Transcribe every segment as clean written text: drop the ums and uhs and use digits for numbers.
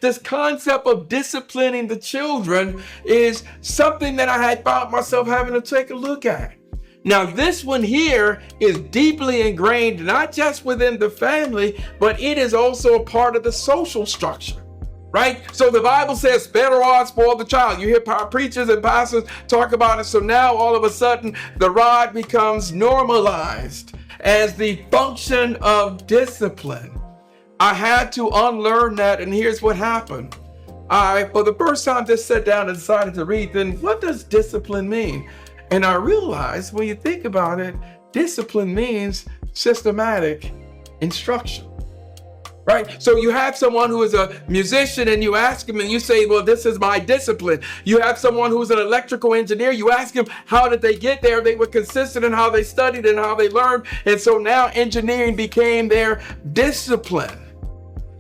this concept of disciplining the children is something that I had found myself having to take a look at. Now, this one here is deeply ingrained, not just within the family, but it is also a part of the social structure. Right? So the Bible says, better rod spoil the child. You hear preachers and pastors talk about it. So now all of a sudden, the rod becomes normalized as the function of discipline. I had to unlearn that, and here's what happened. I, for the first time, just sat down and decided to read, then what does discipline mean? And I realized when you think about it, discipline means systematic instruction. Right? So you have someone who is a musician and you ask him and you say, well, this is my discipline. You have someone who's an electrical engineer. You ask him, how did they get there? They were consistent in how they studied and how they learned. And so now engineering became their discipline.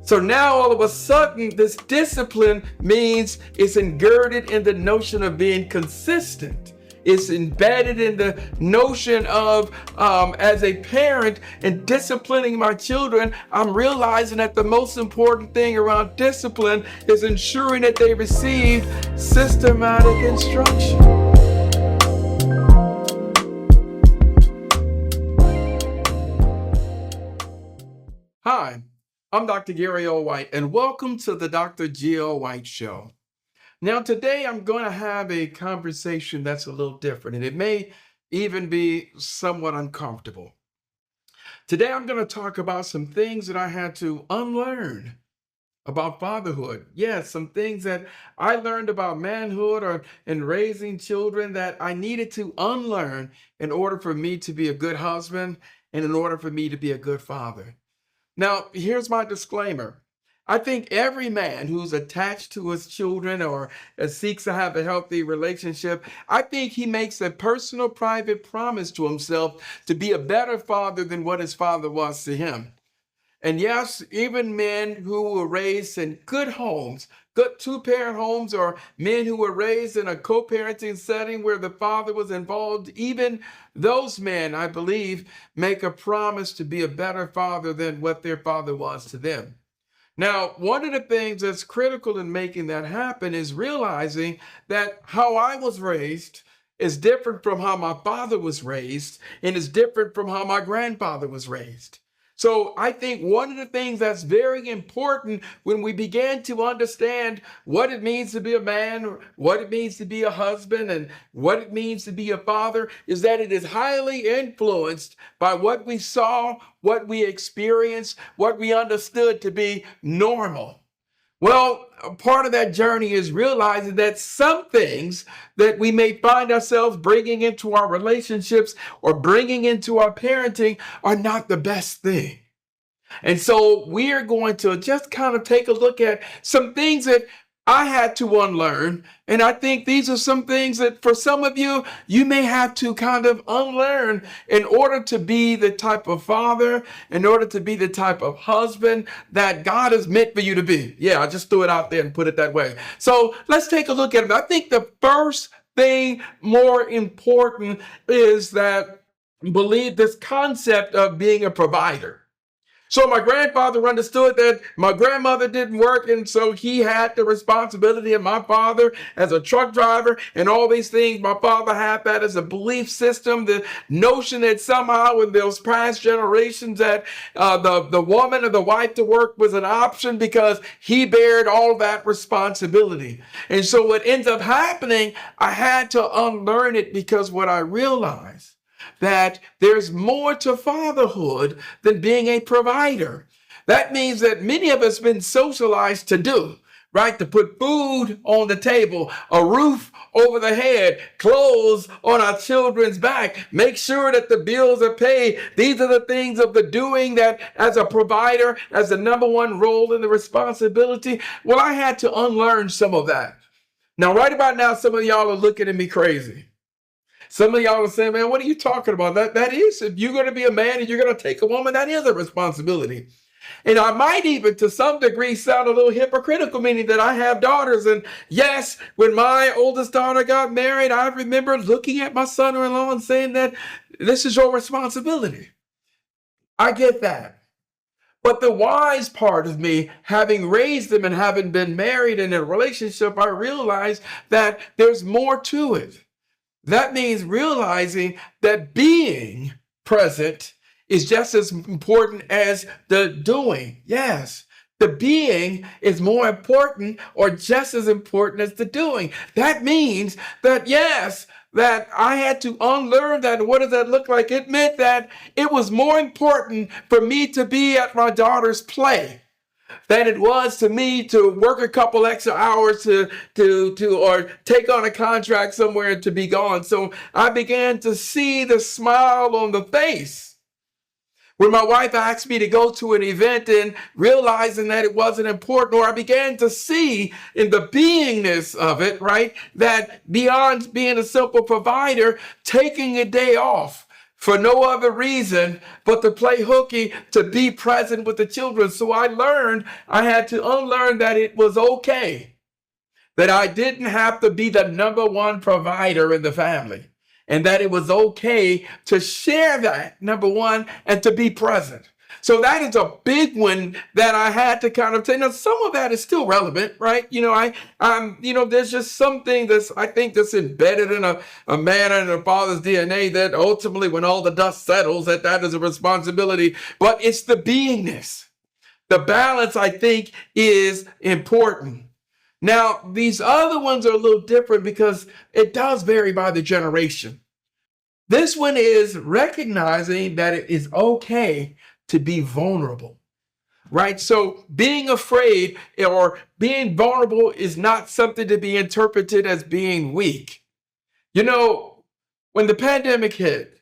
So now all of a sudden, this discipline means it's ingirded in the notion of being consistent. It's embedded in the notion of, as a parent and disciplining my children, I'm realizing that the most important thing around discipline is ensuring that they receive systematic instruction. Hi, I'm Dr. Gary O. White, and welcome to the Dr. G.O. White Show. Now, today I'm going to have a conversation that's a little different, and it may even be somewhat uncomfortable. Today I'm going to talk about some things that I had to unlearn about fatherhood. Yes, some things that I learned about manhood or in raising children that I needed to unlearn in order for me to be a good husband and in order for me to be a good father. Now, here's my disclaimer. I think every man who's attached to his children or seeks to have a healthy relationship, I think he makes a personal, private promise to himself to be a better father than what his father was to him. And yes, even men who were raised in good homes, good two-parent homes, or men who were raised in a co-parenting setting where the father was involved, even those men, I believe, make a promise to be a better father than what their father was to them. Now, one of the things that's critical in making that happen is realizing that how I was raised is different from how my father was raised and is different from how my grandfather was raised. So I think one of the things that's very important when we begin to understand what it means to be a man, what it means to be a husband, and what it means to be a father is that it is highly influenced by what we saw, what we experienced, what we understood to be normal. Well, part of that journey is realizing that some things that we may find ourselves bringing into our relationships or bringing into our parenting are not the best thing. And so we are going to just kind of take a look at some things that I had to unlearn. And I think these are some things that for some of you, you may have to kind of unlearn in order to be the type of father, in order to be the type of husband that God has meant for you to be. Yeah, I just threw it out there and put it that way. So let's take a look at it. I think the first thing more important is that believe this concept of being a provider. So my grandfather understood that my grandmother didn't work, and so he had the responsibility of my father as a truck driver and all these things. My father had that as a belief system, the notion that somehow in those past generations that the woman or the wife to work was an option because he bared all that responsibility. And so what ends up happening, I had to unlearn it because what I realized that there's more to fatherhood than being a provider. That means that many of us have been socialized to do, right? To put food on the table, a roof over the head, clothes on our children's back, make sure that the bills are paid. These are the things of the doing that as a provider, as the number one role in the responsibility. Well, I had to unlearn some of that. Now, right about now, some of y'all are looking at me crazy. Some of y'all are saying, man, what are you talking about? That is, if you're going to be a man and you're going to take a woman, that is a responsibility. And I might even, to some degree, sound a little hypocritical, meaning that I have daughters. And yes, when my oldest daughter got married, I remember looking at my son-in-law and saying that this is your responsibility. I get that. But the wise part of me, having raised them and having been married in a relationship, I realized that there's more to it. That means realizing that being present is just as important as the doing. Yes, the being is more important or just as important as the doing. That means that, yes, that I had to unlearn that. And what does that look like? It meant that it was more important for me to be at my daughter's play than it was to me to work a couple extra hours or take on a contract somewhere and to be gone. So I began to see the smile on the face when my wife asked me to go to an event, and realizing that it wasn't important, or I began to see in the beingness of it, right, that beyond being a simple provider, taking a day off for no other reason but to play hooky, to be present with the children. So I had to unlearn that it was okay, that I didn't have to be the number one provider in the family, and that it was okay to share that, number one, and to be present. So that is a big one that I had to kind of take. Now, some of that is still relevant, right? There's just something I think that's embedded in a man and a father's DNA, that ultimately, when all the dust settles, that is a responsibility. But it's the beingness. The balance, I think, is important. Now, these other ones are a little different because it does vary by the generation. This one is recognizing that it is okay to be vulnerable, right? So being afraid or being vulnerable is not something to be interpreted as being weak. When the pandemic hit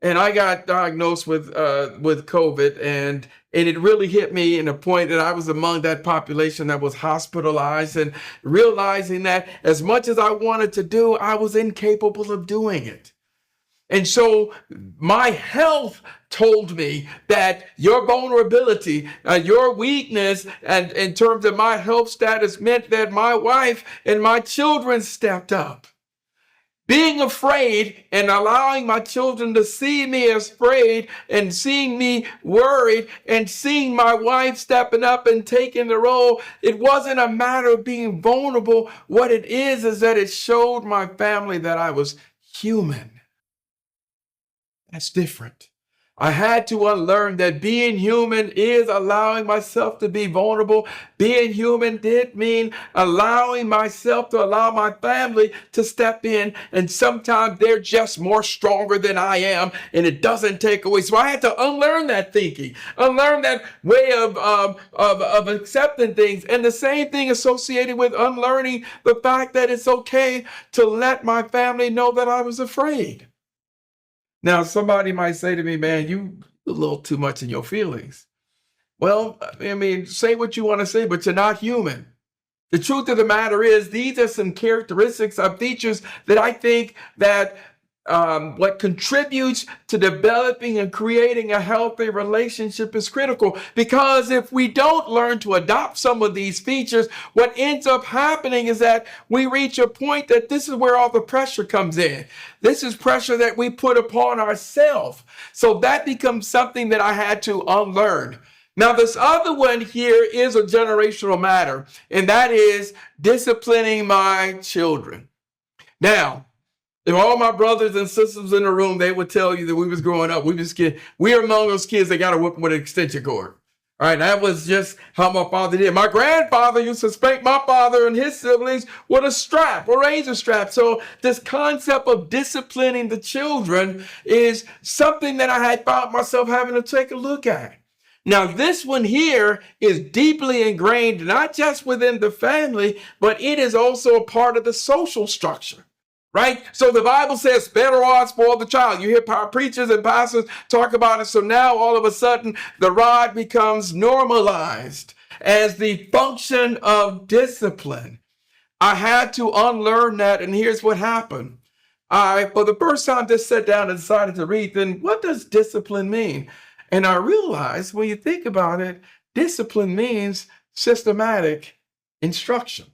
and I got diagnosed with COVID, and it really hit me in a point that I was among that population that was hospitalized, and realizing that as much as I wanted to do, I was incapable of doing it. And so my health told me that your vulnerability, your weakness, and in terms of my health status, meant that my wife and my children stepped up. Being afraid and allowing my children to see me as afraid, and seeing me worried, and seeing my wife stepping up and taking the role, it wasn't a matter of being vulnerable. What it is that it showed my family that I was human. That's different. I had to unlearn that being human is allowing myself to be vulnerable. Being human did mean allowing myself to allow my family to step in, and sometimes they're just more stronger than I am, and it doesn't take away. So I had to unlearn that thinking, unlearn that way of accepting things. And the same thing associated with unlearning the fact that it's okay to let my family know that I was afraid. Now, somebody might say to me, man, you a little too much in your feelings. Well, I mean, say what you want to say, but you're not human. The truth of the matter is, these are some characteristics of features that I think that what contributes to developing and creating a healthy relationship is critical. Because if we don't learn to adopt some of these features, what ends up happening is that we reach a point that this is where all the pressure comes in. This is pressure that we put upon ourselves. So that becomes something that I had to unlearn. Now, this other one here is a generational matter, and that is disciplining my children. Now, if all my brothers and sisters in the room, they would tell you that we was growing up, we are among those kids that got a whipping with an extension cord. All right, that was just how my father did. My grandfather used to spank my father and his siblings with a strap, a razor strap. So this concept of disciplining the children is something that I had found myself having to take a look at. Now, this one here is deeply ingrained, not just within the family, but it is also a part of the social structure. Right? So the Bible says, better rod spoil the child. You hear preachers and pastors talk about it. So now all of a sudden, the rod becomes normalized as the function of discipline. I had to unlearn that, and here's what happened. For the first time, just sat down and decided to read, then what does discipline mean? And I realized, when you think about it, discipline means systematic instruction.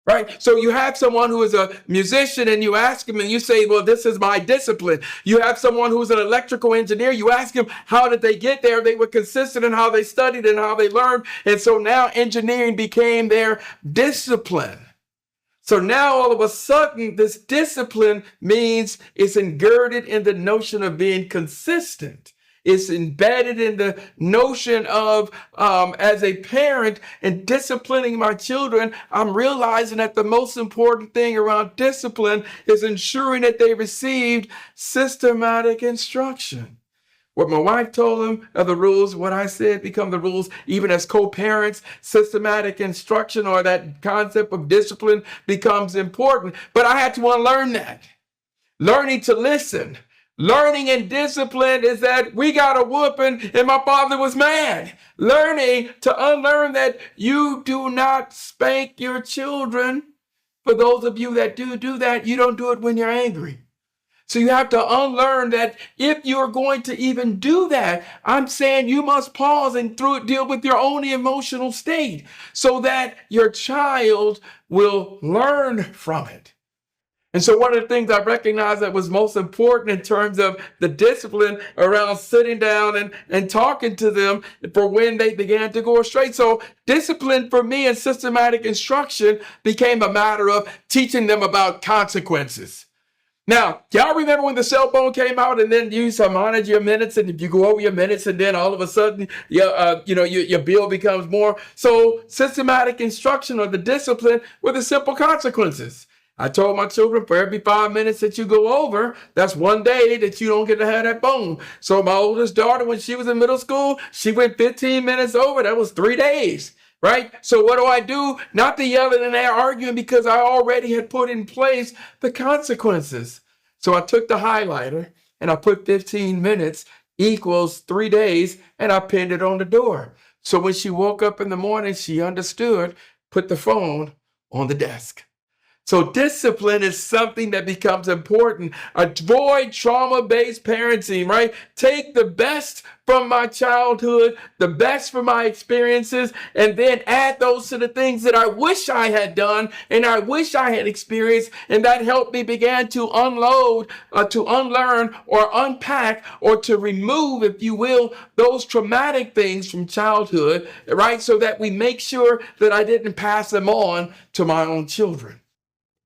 Right? So you have someone who is a musician and you ask him and you say, well, this is my discipline. You have someone who's an electrical engineer. You ask him, how did they get there? They were consistent in how they studied and how they learned. And so now engineering became their discipline. So now all of a sudden, this discipline means it's ingirded in the notion of being consistent. It's embedded in the notion of, as a parent and disciplining my children, I'm realizing that the most important thing around discipline is ensuring that they received systematic instruction. What my wife told them are the rules. What I said become the rules. Even as co-parents, systematic instruction or that concept of discipline becomes important. But I had to unlearn that. Learning to listen. Learning and discipline is that we got a whooping and my father was mad. Learning to unlearn that you do not spank your children. For those of you that do that, you don't do it when you're angry. So you have to unlearn that if you're going to even do that, I'm saying you must pause and deal with your own emotional state so that your child will learn from it. And so one of the things I recognized that was most important in terms of the discipline around sitting down and talking to them for when they began to go astray. So discipline for me and systematic instruction became a matter of teaching them about consequences. Now, y'all remember when the cell phone came out and then you used to monitor your minutes, and if you go over your minutes and then all of a sudden your bill becomes more. So systematic instruction or the discipline were the simple consequences. I told my children for every 5 minutes that you go over, that's one day that you don't get to have that phone. So my oldest daughter, when she was in middle school, she went 15 minutes over. That was 3 days. Right? So what do? Not the yelling and arguing, because I already had put in place the consequences. So I took the highlighter and I put 15 minutes equals 3 days and I pinned it on the door. So when she woke up in the morning, she understood, put the phone on the desk. So discipline is something that becomes important. Avoid trauma-based parenting, right? Take the best from my childhood, the best from my experiences, and then add those to the things that I wish I had done and I wish I had experienced. And that helped me begin to unload, to unlearn or unpack or to remove, if you will, those traumatic things from childhood, right? So that we make sure that I didn't pass them on to my own children.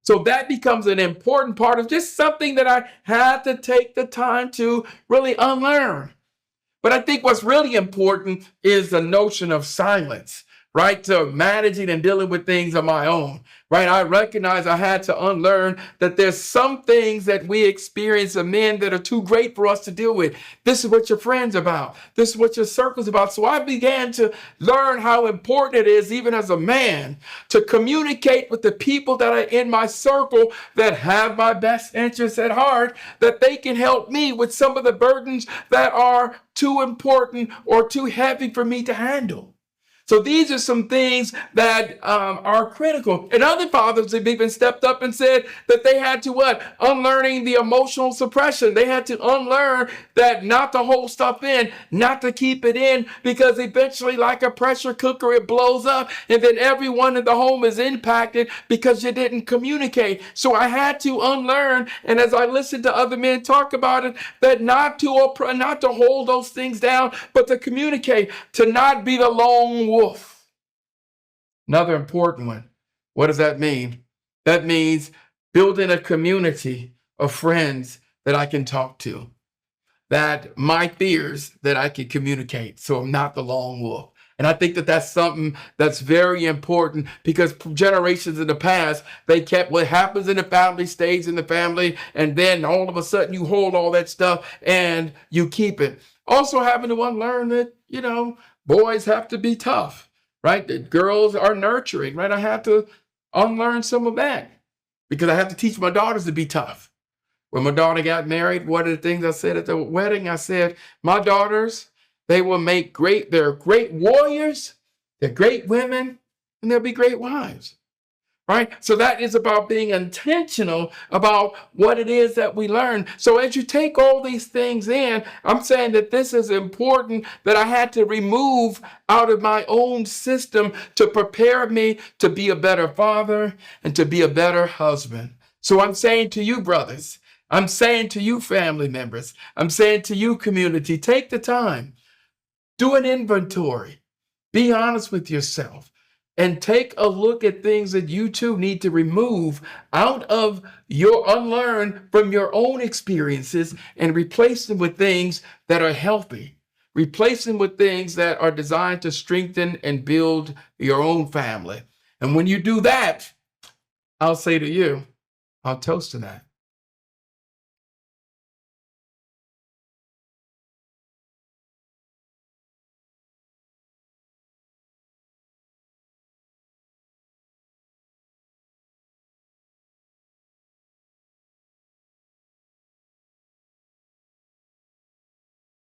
So that becomes an important part of just something that I had to take the time to really unlearn. But I think what's really important is the notion of silence, right? To managing and dealing with things on my own, right? I recognize I had to unlearn that there's some things that we experience as men that are too great for us to deal with. This is what your friend's about. This is what your circle's about. So I began to learn how important it is, even as a man, to communicate with the people that are in my circle that have my best interests at heart, that they can help me with some of the burdens that are too important or too heavy for me to handle. So these are some things that are critical. And other fathers have even stepped up and said that they had to what? Unlearning the emotional suppression. They had to unlearn that not to hold stuff in, not to keep it in, because eventually, like a pressure cooker, it blows up and then everyone in the home is impacted because you didn't communicate. So I had to unlearn, and as I listened to other men talk about it, that not to hold those things down, but to communicate, to not be the lone wolf. Another important one. What does that mean? That means building a community of friends that I can talk to, that my fears that I can communicate, so I'm not the lone wolf. And I think that that's something that's very important, because generations in the past, they kept what happens in the family stays in the family, and then all of a sudden you hold all that stuff and you keep it. Also having to unlearn that, boys have to be tough, right? That girls are nurturing, right? I have to unlearn some of that because I have to teach my daughters to be tough. When my daughter got married, one of the things I said at the wedding, I said, my daughters, they're great warriors, they're great women, and they'll be great wives. right? So that is about being intentional about what it is that we learn. So as you take all these things in, I'm saying that this is important that I had to remove out of my own system to prepare me to be a better father and to be a better husband. So I'm saying to you, brothers, I'm saying to you, family members, I'm saying to you, community, take the time, do an inventory, be honest with yourself, and take a look at things that you too need to remove out of your unlearn from your own experiences and replace them with things that are healthy. Replace them with things that are designed to strengthen and build your own family. And when you do that, I'll say to you, I'll toast to that.